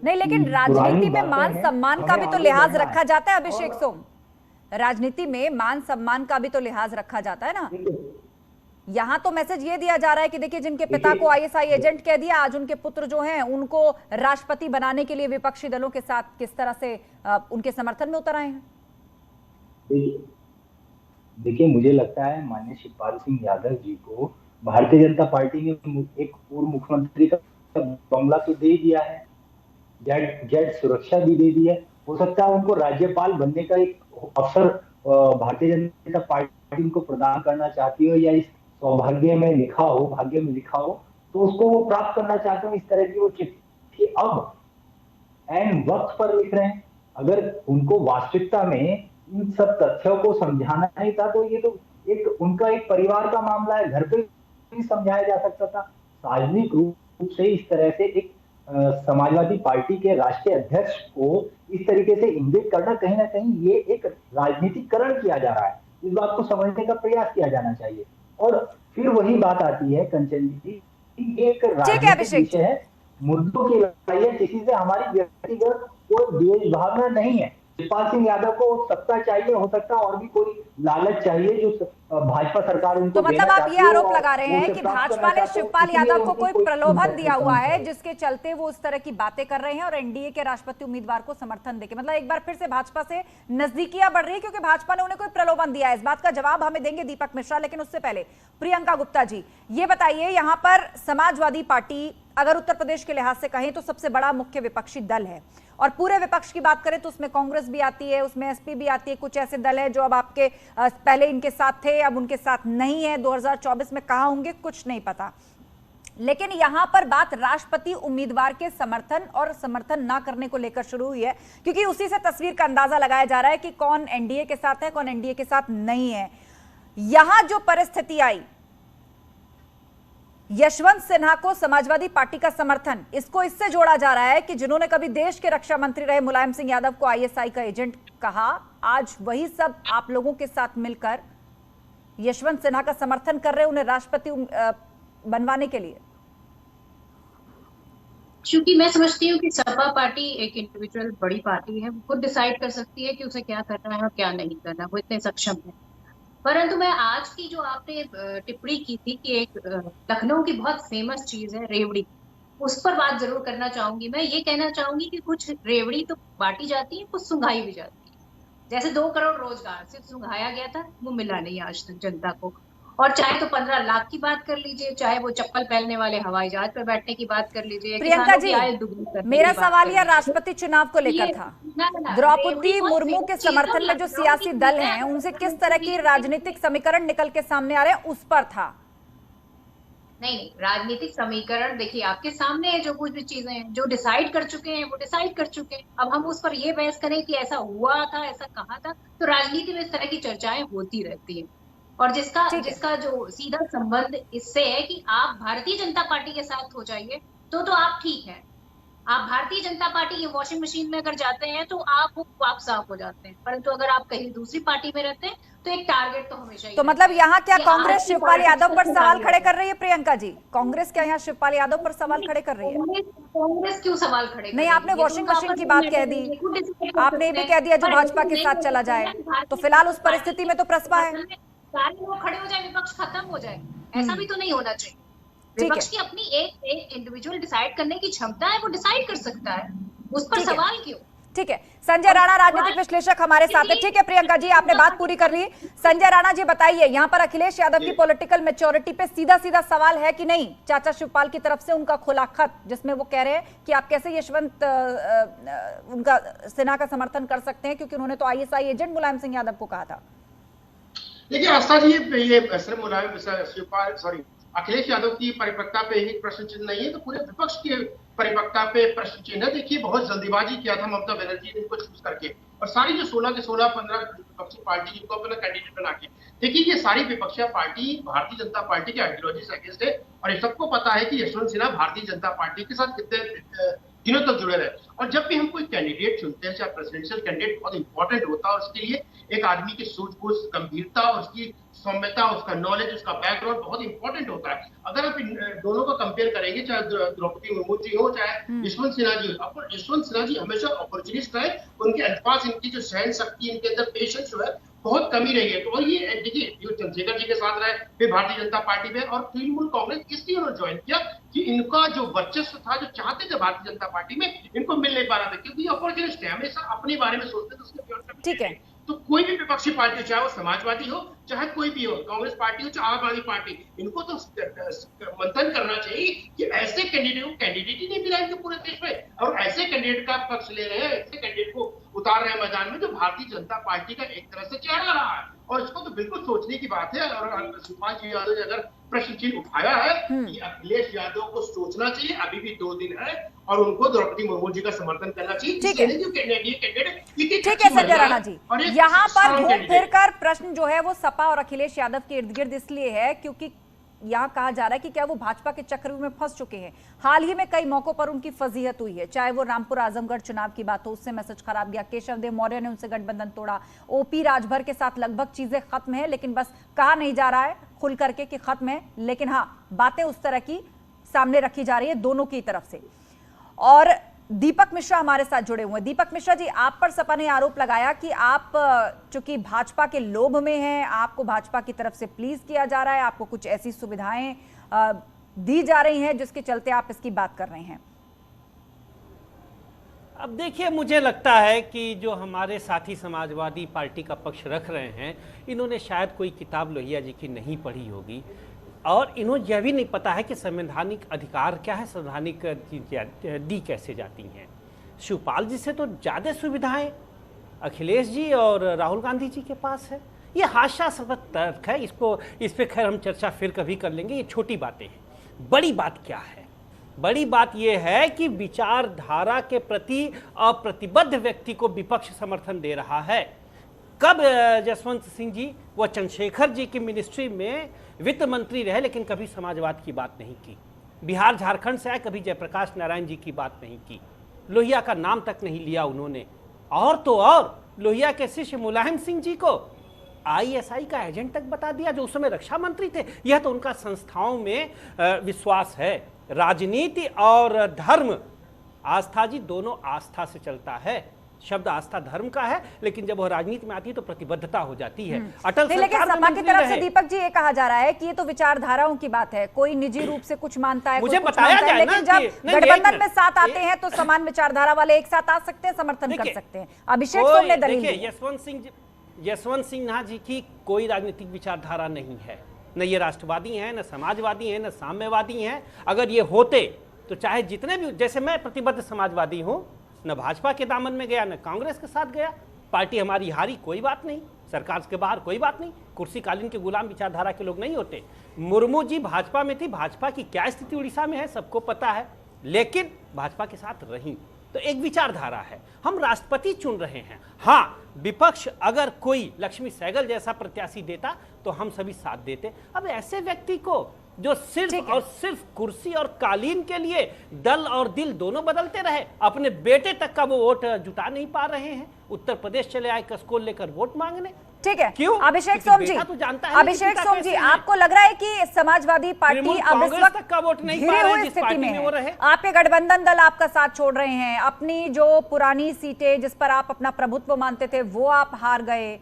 नहीं, लेकिन पुरानी राजनीति में बातें मान हैं, सम्मान का हमें भी तो आगे लिहाज बढ़ना रखा है। जाता है अभिषेक और सोम। राजनीति में मान सम्मान का भी तो लिहाज रखा जाता है ना। देखिए यहां तो मैसेज ये दिया जा रहा है कि देखिए, जिनके पिता को आईएसआई देखिए एजेंट कह दिया, आज उनके पुत्र जो हैं उनको राष्ट्रपति बनाने के लिए विपक्षी दलों के साथ किस तरह से उनके समर्थन में उतर आए हैं। देखिए देखिए, मुझे लगता है माननीय शिवपाल सिंह यादव जी को भारतीय जनता पार्टी ने एक पूर्व मुख्यमंत्री का बंगला तो दे ही दिया है, जेड जेड सुरक्षा भी दे दी है। हो सकता है उनको राज्यपाल बनने का एक अवसर भारतीय जनता पार्टी उनको प्रदान करना चाहती हो, या इस सौभाग्य में लिखा हो, भाग्य में लिखा हो, तो उसको वो प्राप्त करना चाहते हो। इस तरह की वो चिट्ठी अब एन वक्त पर लिख रहे हैं। अगर उनको वास्तविकता में इन सब तथ्यों को समझाना नहीं था, तो ये तो एक उनका एक परिवार का मामला है, घर पे भी समझाया जा सकता था। सार्वजनिक रूप से इस तरह से एक समाजवादी पार्टी के राष्ट्रीय अध्यक्ष को इस तरीके से इंगित करना, कहीं ना कहीं ये एक राजनीतिकरण किया जा रहा है। इस बात को समझने का प्रयास किया जाना चाहिए। और फिर वही बात आती है कंचन जी, ये एक ठीक है राजनीतिक अभिषेक विषय जी। है, मुद्दों की लड़ाई है, किसी से हमारी व्यक्तिगत कोई द्वेष भावना नहीं है। शिवपाल सिंह यादव को सत्ता चाहिए, हो सकता है और भी कोई लालच चाहिए जो भाजपा सरकार तो उनको मतलब देना आप ये चाहती हो आरोप और लगा रहे वो हैं उसे कि प्राप्त करना भाजपा ने चाहते हो, शिवपाल इसलिए यादव को उनकी कोई कोई प्रलोभन दिया हुआ इंटरफेरेंस है, है। जिसके चलते वो उस तरह की बातें कर रहे हैं और एनडीए के राष्ट्रपति उम्मीदवार को समर्थन देके, मतलब एक बार फिर से भाजपा से नजदीकियां बढ़ रही है क्योंकि भाजपा ने उन्हें कोई प्रलोभन दिया है। इस बात का जवाब हमें देंगे दीपक मिश्रा, लेकिन उससे पहले प्रियंका गुप्ता जी ये बताइए, यहां पर समाजवादी पार्टी अगर उत्तर प्रदेश के लिहाज से कहें तो सबसे बड़ा मुख्य विपक्षी दल है, और पूरे विपक्ष की बात करें तो उसमें कांग्रेस भी आती है, उसमें एसपी भी आती है, कुछ ऐसे दल है जो अब आपके पहले इनके साथ थे अब उनके साथ नहीं है, 2024 में कहां होंगे कुछ नहीं पता। लेकिन यहां पर बात राष्ट्रपति उम्मीदवार के समर्थन और समर्थन ना करने को लेकर शुरू हुई है, क्योंकि उसी से तस्वीर का अंदाजा लगाया जा रहा है कि कौन एनडीए के साथ है कौन एनडीए के साथ नहीं है। यहां जो परिस्थिति आई, यशवंत सिन्हा को समाजवादी पार्टी का समर्थन, इसको इससे जोड़ा जा रहा है कि जिन्होंने कभी देश के रक्षा मंत्री रहे मुलायम सिंह यादव को आईएसआई का एजेंट कहा, आज वही सब आप लोगों के साथ मिलकर यशवंत सिन्हा का समर्थन कर रहे हैं उन्हें राष्ट्रपति बनवाने के लिए। क्योंकि मैं समझती हूँ कि सपा पार्टी एक इंडिविजुअल बड़ी पार्टी है, वो खुद डिसाइड कर सकती है कि उसे क्या करना है और क्या नहीं करना, वो इतने सक्षम है। परंतु मैं आज की जो आपने टिप्पणी की थी कि एक लखनऊ की बहुत फेमस चीज है रेवड़ी, उस पर बात जरूर करना चाहूंगी। मैं ये कहना चाहूंगी कि कुछ रेवड़ी तो बांटी जाती है, कुछ सुंघाई भी जाती है। जैसे 2 करोड़ रोजगार सिर्फ सुंघाया गया था, वो मिला नहीं आज तक जनता को। और चाहे तो 15 लाख की बात कर लीजिए, चाहे वो चप्पल पहनने वाले हवाई जहाज पर बैठने की बात कर लीजिए, प्रियंका किसानों की जी, आय दुगनी करने मेरा की बात सवाल कर यह लीजिए। राष्ट्रपति चुनाव को लेकर ये था। ना रेवड़ी द्रौपदी बहुत मुर्मू के फेमस चीज है, समर्थन में जो लखनऊ की सियासी चीज दल है। हैं उनसे किस तरह की राजनीतिक नहीं समीकरण निकल के सामने आ रहे हैं उस पर था। नहीं, राजनीतिक समीकरण देखिए आपके सामने है, जो कुछ भी चीजें हैं जो डिसाइड कर चुके हैं वो डिसाइड कर चुके हैं। अब हम उस पर ये बहस करें कि ऐसा हुआ था ऐसा कहा था, तो राजनीति में इस तरह की चर्चाएं होती रहती हैं। और जिसका ठीक है। जिसका जो सीधा संबंध इससे है कि आप भारतीय जनता पार्टी के साथ हो जाइए तो आप ठीक है। आप भारतीय जनता पार्टी की वॉशिंग मशीन में अगर जाते हैं तो आप साफ हो जाते हैं, परंतु अगर आप कहीं दूसरी पार्टी में रहते हैं तो एक टारगेट तो हमेशा ही तो रहता मतलब है यहाँ क्या कि आज कांग्रेस की शिवपाल पार्टी यादव को पर सवाल सुधारना खड़े है। कर रही है? प्रियंका जी, कांग्रेस क्या यहाँ शिवपाल यादव पर सवाल खड़े कर रही है? कांग्रेस कांग्रेस क्यों सवाल खड़े नहीं, आपने करेगी? ये तो वॉशिंग उनका मशीन आपस की में बात कह मैटर दी, है, ये खुद डिसाइड कर आपने ये सकते भी हैं। कह दिया जो पर भाजपा ऐसे के नहीं साथ हो चला सकता जाए, ना कि तो भारतीय फिलहाल जनता उस पार्टी परिस्थिति के में तो प्रसपा है। समर्थन में सारे लोग खड़े हो जाए, विपक्ष खत्म हो जाए, ऐसा भी हम्म। तो नहीं होना चाहिए। ठीक विपक्ष है। की अपनी एक इंडिविजुअल डिसाइड करने की क्षमता है, वो डिसाइड कर सकता है, उस पर ठीक है। सवाल क्यों? ठीक है, संजय और राणा राजनीतिक सवाल विश्लेषक हमारे साथ है। ठीक है प्रियंका जी, आपने बात पूरी कर ली। संजय राणा जी बताइए, यहां पर अखिलेश यादव की पॉलिटिकल मैच्योरिटी पे सीधा सीधा सवाल है कि नहीं? चाचा शिवपाल की तरफ से उनका खुला खत जिसमें वो कह रहे हैं कि आप कैसे यशवंत उनका सिन्हा का समर्थन कर सकते हैं, क्योंकि उन्होंने तो आईएसआई एजेंट मुलायम सिंह यादव को कहा था। देखिए आस्था जी, ये सिर्फ मुलायम शिवपाल सॉरी अखिलेश यादव की परिपक्वता पे ही प्रश्न चिन्ह नहीं है, तो पूरे विपक्ष की परिपक्वता पे प्रश्न चिन्ह है। देखिए बहुत जल्दीबाजी किया था ममता बनर्जी ने इनको चूज करके, और सारी जो 16 के 16 15 विपक्षी पार्टी जिनको अपना कैंडिडेट बना के, देखिए ये सारी विपक्षी पार्टी भारतीय जनता पार्टी के आइडियोलॉजी से अगेंस्ट है। और ये सबको पता है कि यशवंत सिन्हा भारतीय जनता पार्टी के साथ कितने दिनों तक जुड़े रहे। और जब भी हम कोई कैंडिडेट चुनते हैं, चाहे प्रेसिडेंशियल कैंडिडेट, बहुत इंपॉर्टेंट होता है, और उसके लिए एक आदमी की सूझबूझ, गंभीरता, उसकी सौम्यता, उसका नॉलेज, उसका बैकग्राउंड बहुत इंपॉर्टेंट होता है। अगर आप इन दोनों को कंपेयर करेंगे, चाहे द्रौपदी मुर्मू जी हो, चाहे यशवंत सिन्हा जी हो, अब यशवंत सिन्हा जी हमेशा अपॉर्चुनिस्ट रहे, उनके अल्फाज, इनकी जो सहन शक्ति, इनके अंदर पेशेंस जो है बहुत कमी रही है। तो और ये देखिए, जो चंद्रशेखर जी के साथ रहे, फिर भारतीय जनता पार्टी में, और तृणमूल कांग्रेस इसलिए उन्होंने ज्वाइन किया कि इनका जो वर्चस्व था, जो चाहते थे भारतीय जनता पार्टी में, इनको मिल नहीं पा रहा था, क्योंकि अपॉर्चुनिस्ट है, हमेशा अपने बारे में सोचते थे, उसके ठीक है। तो कोई भी विपक्षी पार्टी हो, चाहे वो समाजवादी हो, चाहे कोई भी हो, कांग्रेस पार्टी हो, चाहे आम आदमी पार्टी, इनको तो मंथन करना चाहिए कि ऐसे कैंडिडेट को कैंडिडेट ही नहीं मिला इनके पूरे देश में, और ऐसे कैंडिडेट का पक्ष ले रहे हैं, ऐसे कैंडिडेट को उतार रहे हैं मैदान में, जो भारतीय जनता पार्टी का एक तरह से चेहरा रहा है। और इसको तो बिल्कुल सोचने की बात है। और शिवपाल जी यादव ने अगर प्रश्न चिन्ह उठाया है कि अखिलेश यादव को सोचना चाहिए, अभी भी 2 दिन है, और उनको द्रौपदी मुर्मू जी का समर्थन करना चाहिए। ठीक है, ठीक है संजय राणा जी। यहाँ पर घूम फिर कर प्रश्न जो है वो सपा और अखिलेश यादव के इर्द गिर्द इसलिए है क्योंकि यहाँ कहा जा रहा है कि क्या वो भाजपा के चक्रव्यूह में फंस चुके हैं। हाल ही में कई मौकों पर उनकी फजीहत हुई है, चाहे वो रामपुर आजमगढ़ चुनाव की बात हो, उससे मैसेज खराब गया, केशव देव मौर्य ने उनसे गठबंधन तोड़ा, ओपी राजभर के साथ लगभग चीजें खत्म है, लेकिन बस कहा नहीं जा रहा है खुल करके कि खत्म है, लेकिन हाँ बातें उस तरह की सामने रखी जा रही है दोनों की तरफ से। और दीपक मिश्रा हमारे साथ जुड़े हुए हैं। दीपक मिश्रा जी, आप पर सपा ने आरोप लगाया कि आप चूंकि भाजपा के लोभ में हैं, आपको भाजपा की तरफ से प्लीज किया जा रहा है, आपको कुछ ऐसी सुविधाएं दी जा रही हैं जिसके चलते आप इसकी बात कर रहे हैं। अब देखिए, मुझे लगता है कि जो हमारे साथी समाजवादी पार्टी का पक्ष रख रहे हैं, इन्होंने शायद कोई किताब लोहिया जी की नहीं पढ़ी होगी, और इन्होंने यह भी नहीं पता है कि संवैधानिक अधिकार क्या है, संवैधानिक दी कैसे जाती हैं। शिवपाल जी से तो ज़्यादा सुविधाएं अखिलेश जी और राहुल गांधी जी के पास है। ये हास्यास्पद तर्क है, इस पे खैर हम चर्चा फिर कभी कर लेंगे। ये छोटी बातें हैं। बड़ी बात क्या है? बड़ी बात यह है कि विचारधारा के प्रति अप्रतिबद्ध व्यक्ति को विपक्ष समर्थन दे रहा है। कब जसवंत सिंह जी व चंद्रशेखर जी की मिनिस्ट्री में वित्त मंत्री रहे, लेकिन कभी समाजवाद की बात नहीं की। बिहार झारखंड से आए, कभी जयप्रकाश नारायण जी की बात नहीं की। लोहिया का नाम तक नहीं लिया उन्होंने। और तो और लोहिया के शिष्य मुलायम सिंह जी को आईएसआई का एजेंट तक बता दिया, जो उस समय रक्षा मंत्री थे। यह तो उनका संस्थाओं में विश्वास है। राजनीति और धर्म, आस्था जी, दोनों आस्था से चलता है। शब्द आस्था धर्म का है, लेकिन जब वह राजनीति में आती है तो प्रतिबद्धता हो जाती है। अटल लेकिन सपा की तरफ से दीपक जी ये कहा जा रहा है कि ये तो विचारधाराओं की बात है, कोई निजी रूप से कुछ मानता है, मुझे कोई कुछ बताया मानता है, जाए लेकिन ना जब गठबंधन में साथ आते हैं तो समान विचारधारा वाले एक साथ आ सकते हैं, समर्थन कर सकते हैं। अभिषेक सोम ने दलील दी। यशवंत सिन्हा जी की कोई राजनीतिक विचारधारा नहीं है, न ये राष्ट्रवादी हैं, न समाजवादी हैं, न साम्यवादी हैं। अगर ये होते तो चाहे जितने भी, जैसे मैं प्रतिबद्ध समाजवादी हूं, न भाजपा के दामन में गया, न कांग्रेस के साथ गया। पार्टी हमारी हारी, कोई बात नहीं, सरकार के बाहर कोई बात नहीं, कुर्सी कालीन के गुलाम विचारधारा के लोग नहीं होते। मुर्मू जी भाजपा में थी, भाजपा की क्या स्थिति उड़ीसा में है सबको पता है, लेकिन भाजपा के साथ रही। तो एक विचारधारा है। हम राष्ट्रपति चुन रहे हैं। हाँ, विपक्ष अगर कोई लक्ष्मी सहगल जैसा प्रत्याशी देता तो हम सभी साथ देते। अब ऐसे व्यक्ति को जो सिर्फ और सिर्फ कुर्सी और कालीन के लिए दल और दिल दोनों बदलते रहे, अपने बेटे तक का वो वोट जुटा नहीं पा रहे हैं, उत्तर प्रदेश चले आए कसकोल लेकर वोट मांगने। ठीक है, क्यों? अभिषेक सोम जी, अभिषेक सोम जी, आपको लग रहा है कि समाजवादी पार्टी अब इस वक्त का वोट नहीं घिरी हुई स्थिति में है? आपके गठबंधन दल आपका साथ छोड़ रहे हैं, अपनी जो पुरानी सीटें जिस पर आप अपना प्रभुत्व मानते थे वो आप हार गए,